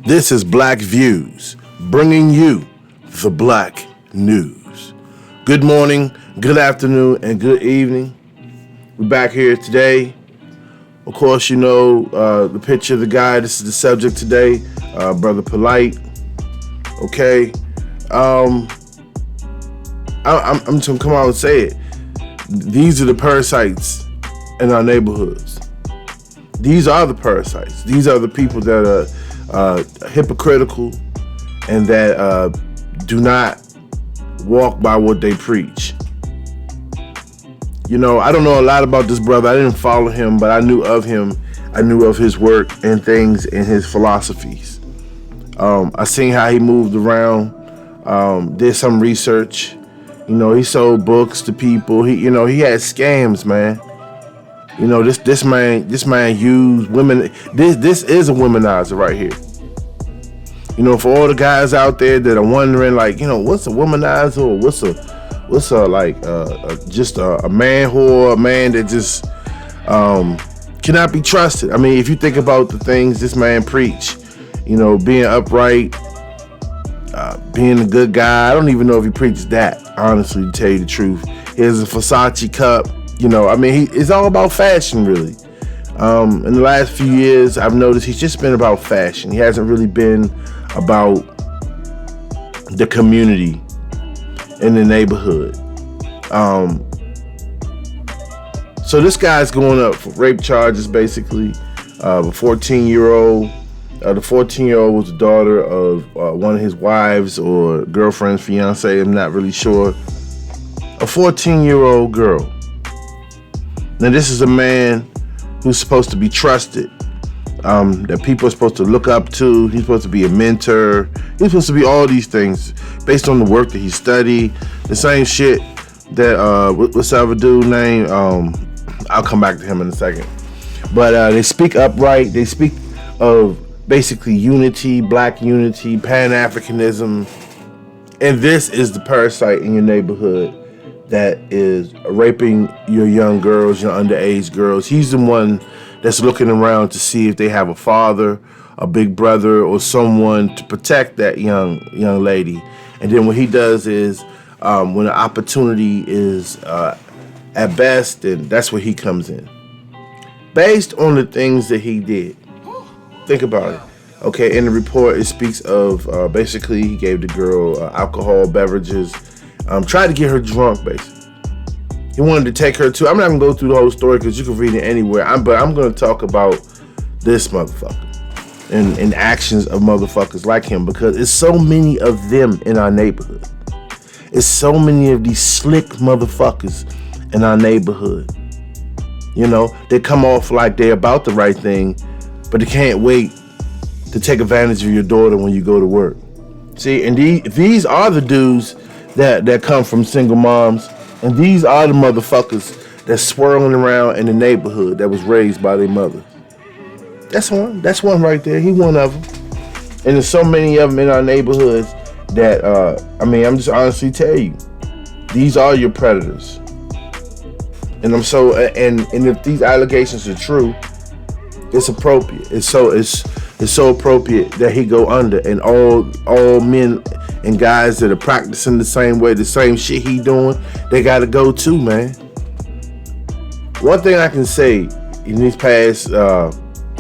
This is Black Views, bringing you the Black News. Good morning, good afternoon, and good evening. We're back here today. Of course, you know the picture of the guy. This is the subject today, Brother Polite. Okay, I'm just gonna come out and say it. These are the parasites in our neighborhoods. These are the parasites. These are the people that are hypocritical and that do not walk by what they preach. You know, I don't know a lot about this brother. I didn't follow him, but I knew of him. I knew of his work and things and his philosophies. I seen how he moved around, did some research. You know, he sold books to people. He had scams, man. You know, this man used women. This is a womanizer right here. You know, for all the guys out there that are wondering, like, you know, what's a womanizer, or what's just a man whore, a man that just cannot be trusted. I mean, if you think about the things this man preached, you know, being upright, being a good guy. I don't even know if he preaches that, honestly, to tell you the truth. He has a Versace cup. You know, I mean, it's all about fashion, really. In the last few years, I've noticed he's just been about fashion. He hasn't really been about the community in the neighborhood. So this guy's going up for rape charges, basically. A 14-year-old. The 14-year-old was the daughter of one of his wives or girlfriend's fiance. I'm not really sure. A 14-year-old girl. Now, this is a man who's supposed to be trusted, that people are supposed to look up to. He's supposed to be a mentor. He's supposed to be all these things based on the work that he studied. The same shit that, what's the other dude name? I'll come back to him in a second. But they speak upright. They speak of basically unity, black unity, Pan-Africanism. And this is the parasite in your neighborhood that is raping your young girls, your underage girls. He's the one that's looking around to see if they have a father, a big brother, or someone to protect that young lady. And then what he does is, when the opportunity is at best, then that's where he comes in. Based on the things that he did. Think about it. Okay, in the report, it speaks of basically he gave the girl alcohol beverages, tried to get her drunk, basically. He wanted to take her to, I'm not going to go through the whole story because you can read it anywhere, but I'm going to talk about this motherfucker and actions of motherfuckers like him, because it's so many of them in our neighborhood. It's so many of these slick motherfuckers in our neighborhood. You know, they come off like they're about the right thing, but they can't wait to take advantage of your daughter when you go to work. See, and these are the dudes that come from single moms, and these are the motherfuckers that's swirling around in the neighborhood that was raised by their mother. That's one right there. He one of them. And there's so many of them in our neighborhoods that, I'm just honestly tell you, these are your predators. And and if these allegations are true, it's appropriate. It's so appropriate that he go under, and all men and guys that are practicing the same way, the same shit he doing, they gotta go too, man. One thing I can say in these past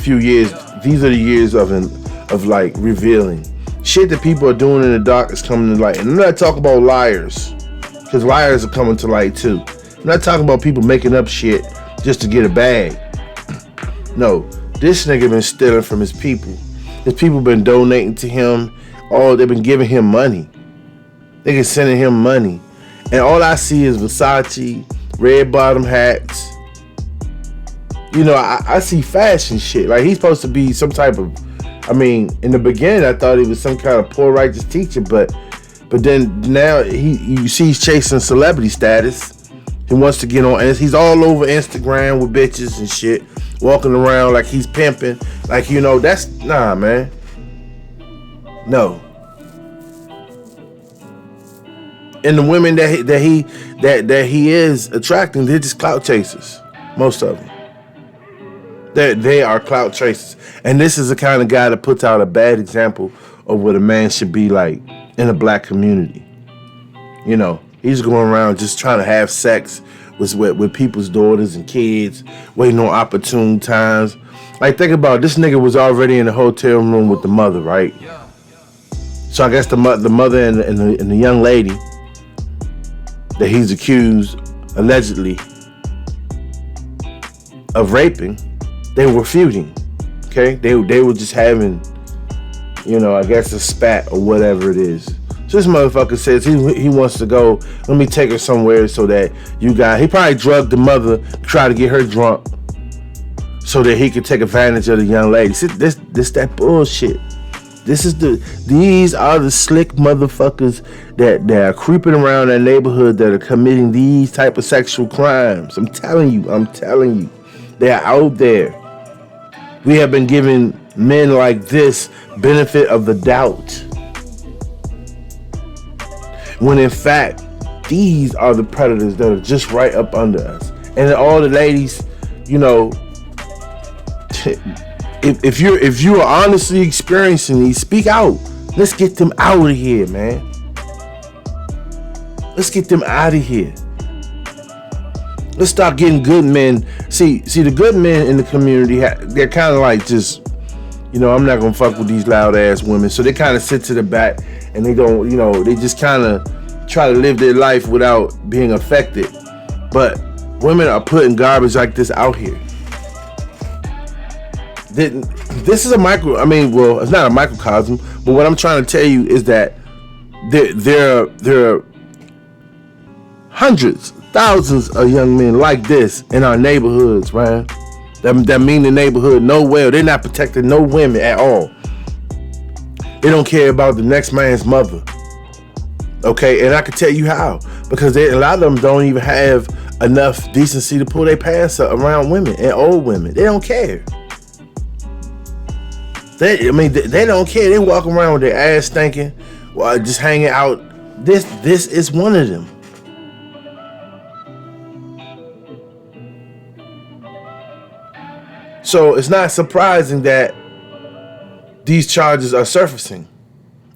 few years, these are the years of like revealing shit that people are doing in the dark is coming to light. And I'm not talking about liars, because liars are coming to light too. I'm not talking about people making up shit just to get a bag. No, this nigga been stealing from his people. His people been donating to him. They've been giving him money. They been sending him money. And all I see is Versace, red bottom hats. You know, I see fashion shit. Like, he's supposed to be some type of, in the beginning I thought he was some kind of poor righteous teacher, but then now you see he's chasing celebrity status. He wants to get on, and he's all over Instagram with bitches and shit, walking around like he's pimping. Like, you know, that's, nah, man. No. And the women that he is attracting, they're just clout chasers. Most of them. They are clout chasers. And this is the kind of guy that puts out a bad example of what a man should be like in a black community. You know, he's going around just trying to have sex with people's daughters and kids, waiting on opportune times. Like, think about it, this nigga was already in the hotel room with the mother, right? So I guess the mother and the young lady that he's accused, allegedly, of raping, they were feuding. Okay, they were just having, you know, I guess a spat or whatever it is. So this motherfucker says he wants to go. Let me take her somewhere so that he probably drugged the mother, try to get her drunk, so that he could take advantage of the young lady. See, this that bullshit. These are the slick motherfuckers that are creeping around that neighborhood that are committing these type of sexual crimes. I'm telling you, they're out there. We have been giving men like this benefit of the doubt, when in fact these are the predators that are just right up under us. And all the ladies, you know, if you are honestly experiencing these, speak out. Let's get them out of here, man. Let's get them out of here. Let's start getting good men. See the good men in the community, they're kind of like just, you know, I'm not gonna fuck with these loud ass women. So they kind of sit to the back and they don't, you know, they just kind of try to live their life without being affected. But women are putting garbage like this out here. This is a well, it's not a microcosm, but what I'm trying to tell you is that there are hundreds, thousands of young men like this in our neighborhoods, man. That mean the neighborhood no well. They're not protecting no women at all. They don't care about the next man's mother. Okay, and I can tell you how. Because a lot of them don't even have enough decency to pull their pants up around women and old women. They don't care. They don't care. They walk around with their ass stinking while just hanging out. This is one of them. So it's not surprising that these charges are surfacing.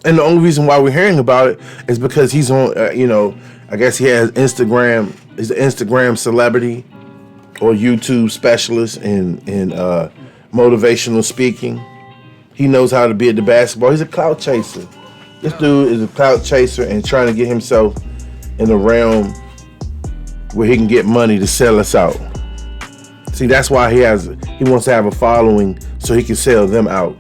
And the only reason why we're hearing about it is because he's on, I guess he has Instagram. He's an Instagram celebrity or YouTube specialist in motivational speaking. He knows how to be at the basketball. He's a clout chaser. This dude is a clout chaser and trying to get himself in a realm where he can get money to sell us out. See, that's why he wants to have a following so he can sell them out.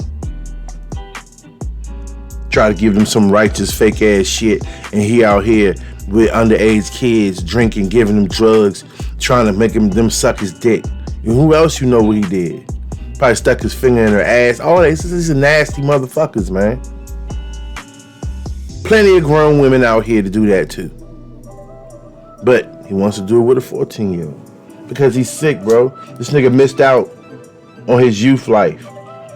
Try to give them some righteous fake ass shit, and he out here with underage kids drinking, giving them drugs, trying to make them suck his dick. And who else you know what he did? Probably stuck his finger in her ass. All these are nasty motherfuckers, man. Plenty of grown women out here to do that too. But he wants to do it with a 14-year-old. Because he's sick, bro. This nigga missed out on his youth life.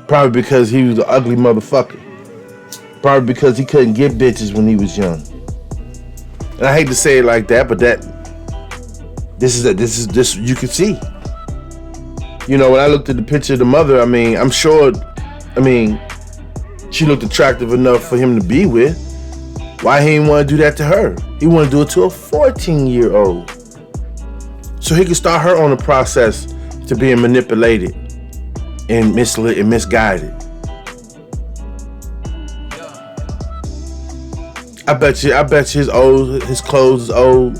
Probably because he was an ugly motherfucker. Probably because he couldn't get bitches when he was young. And I hate to say it like that, but this you can see. You know, when I looked at the picture of the mother, I'm sure, she looked attractive enough for him to be with. Why he didn't want to do that to her? He wanted to do it to a 14-year-old. So he could start her on the process to being manipulated and misled and misguided. I bet you his clothes is old.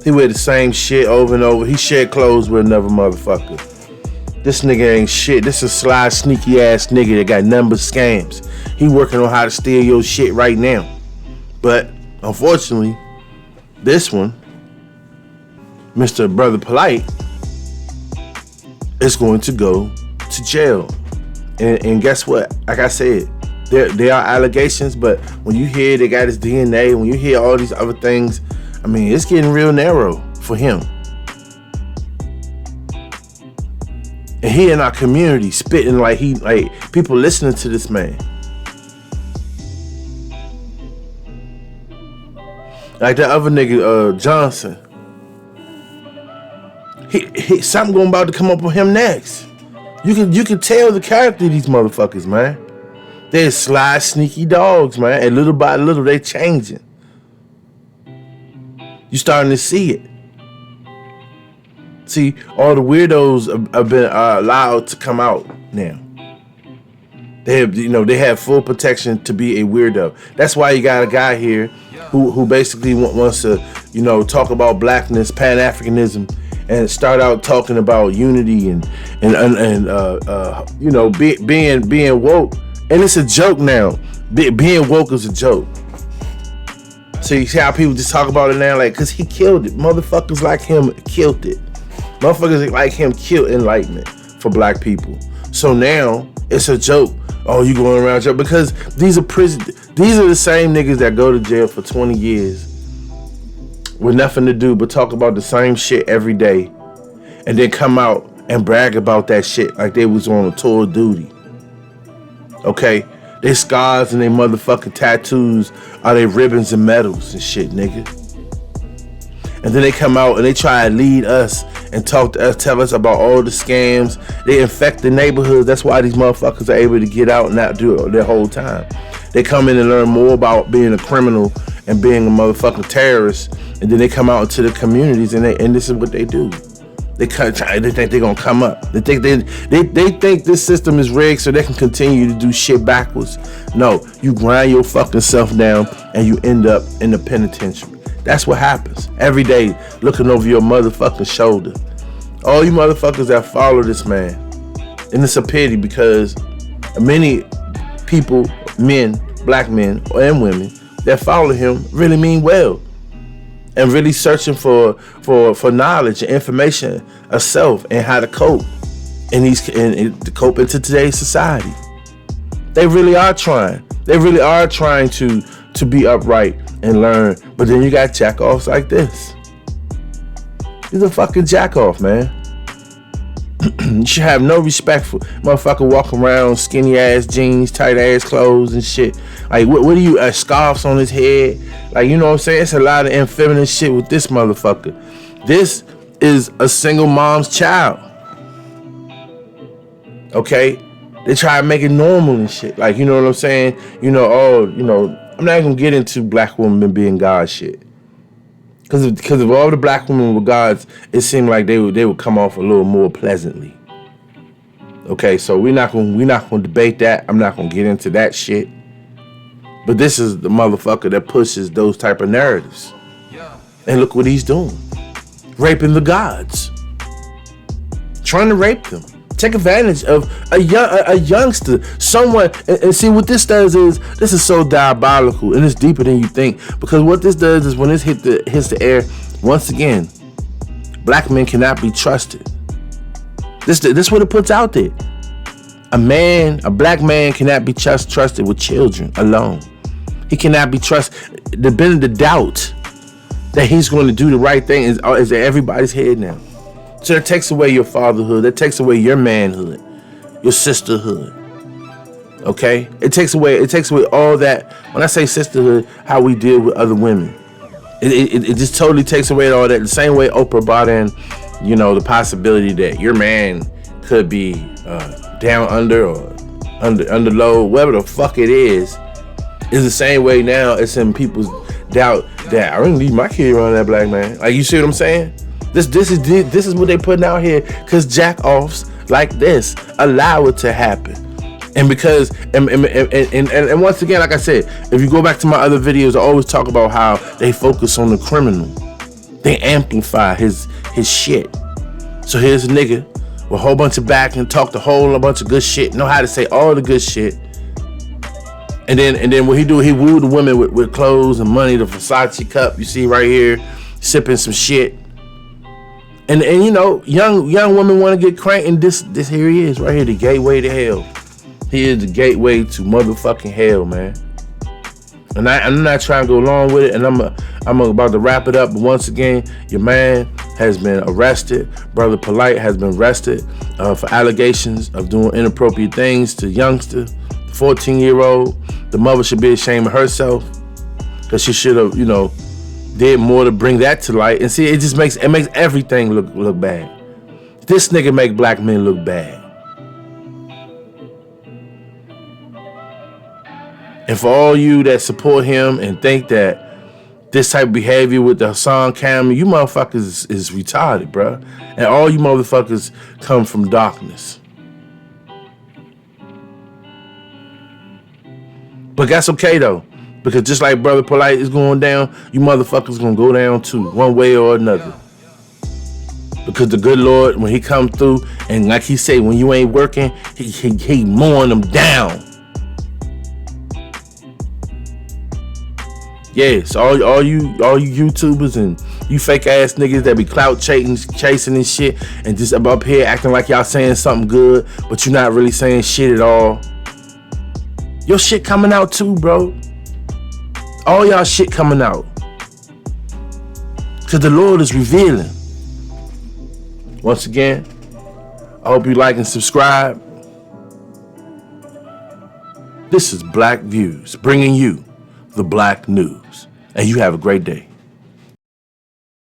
He wear the same shit over and over. He shared clothes with another motherfucker. This nigga ain't shit. This is a sly, sneaky ass nigga that got number scams. He working on how to steal your shit right now. But unfortunately, this one, Mr. Brother Polite, is going to go to jail. And guess what? Like I said, there are allegations, but when you hear they got his DNA, when you hear all these other things, it's getting real narrow for him. And he in our community spitting like people listening to this man. Like that other nigga, Johnson. He something about to come up on him next. You can tell the character of these motherfuckers, man. They're sly, sneaky dogs, man. And little by little, they changing. You starting to see it. See, all the weirdos have been allowed to come out now. They have full protection to be a weirdo. That's why you got a guy here who basically wants to, talk about blackness, Pan-Africanism, and start out talking about unity and being woke. And it's a joke now. Being woke is a joke. So you see how people just talk about it now, like, cause he killed it. Motherfuckers like him killed it. Motherfuckers like him killed enlightenment for black people. So now it's a joke. Oh, you going around joke because these are the same niggas that go to jail for 20 years with nothing to do but talk about the same shit every day, and then come out and brag about that shit like they was on a tour of duty. Okay, their scars and their motherfucking tattoos are their ribbons and medals and shit, nigga. And then they come out and they try to lead us and talk to us, tell us about all the scams. They infect the neighborhoods. That's why these motherfuckers are able to get out and not do it their whole time. They come in and learn more about being a criminal and being a motherfucking terrorist, and then they come out into the communities and this is what they do. They think they're gonna come up. They think this system is rigged so they can continue to do shit backwards. No, you grind your fucking self down and you end up in the penitentiary. That's what happens every day, looking over your motherfucking shoulder. All you motherfuckers that follow this man, and it's a pity because many people, men, black men and women that follow him really mean well and really searching for knowledge and information of self and how to cope and to cope into today's society. They really are trying. They really are trying to be upright and learn. But then you got jack-offs like this. He's a fucking jack-off, man. You should have no respect for motherfucker walking around skinny ass jeans, tight ass clothes and shit. Like what are you, scarves on his head? Like, you know what I'm saying? It's a lot of effeminate shit with this motherfucker. This is a single mom's child. Okay? They try to make it normal and shit. Like, you know what I'm saying? I'm not gonna get into black women being God shit. Because of all the black women with gods, it seemed like they would come off a little more pleasantly. Okay, so we're not gonna debate that. I'm not gonna get into that shit. But this is the motherfucker that pushes those type of narratives. And look what he's doing. Raping the gods. Trying to rape them. Take advantage of a youngster, someone, and see what this does is this is so diabolical and it's deeper than you think, because what this does is when it hits the air, once again, black men cannot be trusted. This what it puts out there. A black man cannot be trusted with children alone. He cannot be trusted. The doubt that he's going to do the right thing is at everybody's head now. So that takes away your fatherhood. That takes away your manhood, your sisterhood. Okay? It takes away all that. When I say sisterhood, how we deal with other women. It just totally takes away all that. The same way Oprah brought in, the possibility that your man could be down under or under low, whatever the fuck it is the same way now it's in people's doubt that I really need my kid around that black man. Like, you see what I'm saying? This is what they putting out here because jack-offs like this allow it to happen. And because and once again, like I said, if you go back to my other videos, I always talk about how they focus on the criminal. They amplify his shit. So here's a nigga with a whole bunch of back and talk a whole bunch of good shit, know how to say all the good shit. And then what he do, he wooed the women with clothes and money, the Versace cup you see right here, sipping some shit. And young women want to get cranked, and this here he is right here, the gateway to hell. He is the gateway to motherfucking hell, man. And I'm not trying to go along with it, and I'm about to wrap it up. But once again, your man has been arrested. Brother Polite has been arrested for allegations of doing inappropriate things to youngster, 14-year-old. The mother should be ashamed of herself because she should have, did more to bring that to light. And see, it makes everything look bad. This nigga make black men look bad. And for all you that support him and think that this type of behavior with the Hassan Cameron, you motherfuckers is retarded, bro. And all you motherfuckers come from darkness. But that's okay though, because just like Brother Polite is going down, you motherfuckers gonna go down too, one way or another. Because the good Lord, when he come through, and like he said, when you ain't working, he mowing them down. Yes, all you YouTubers and you fake ass niggas that be clout chasing and shit, and just up here acting like y'all saying something good, but you're not really saying shit at all. Your shit coming out too, bro. All y'all shit coming out. Cause the Lord is revealing. Once again, I hope you like and subscribe. This is Black Views, bringing you the Black News. And you have a great day.